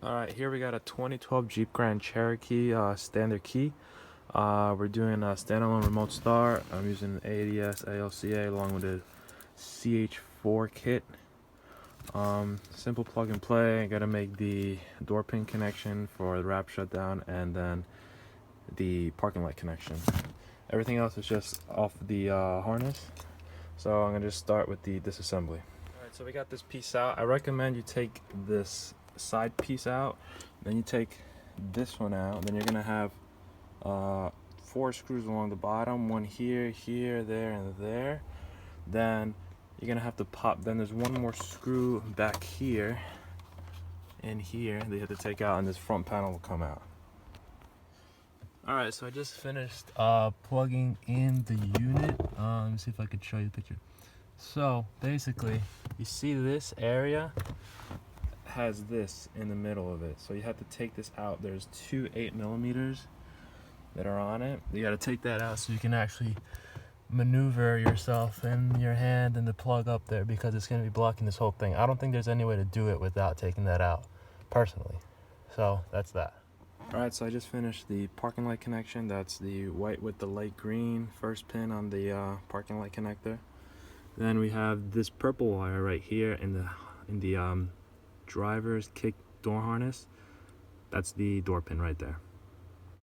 Alright, here we got a 2012 Jeep Grand Cherokee standard key. We're doing a standalone remote start. I'm using an ADS ALCA along with a CH4 kit. Simple plug and play. I gotta make the door pin connection for the wrap shutdown and then the parking light connection. Everything else is just off the harness. So I'm gonna just start with the disassembly. Alright, so we got this piece out. I recommend you take this side piece out, then you take this one out, then you're gonna have 4 screws along the bottom, one here, here, there, and there. Then you're gonna have to pop, then there's one more screw back here and here that you have to take out, and this front panel will come out. Alright, so I just finished plugging in the unit. Let me see if I could show you the picture. So basically, you see this area has this in the middle of it, so you have to take this out. There's two 8mm that are on it. You got to take that out so you can actually maneuver yourself and your hand and the plug up there, because it's going to be blocking this whole thing. I don't think there's any way to do it without taking that out personally. So that's that. Alright, so I just finished the parking light connection. That's the white with the light green first pin on the parking light connector. Then we have this purple wire right here in the driver's kick door harness. That's the door pin right there.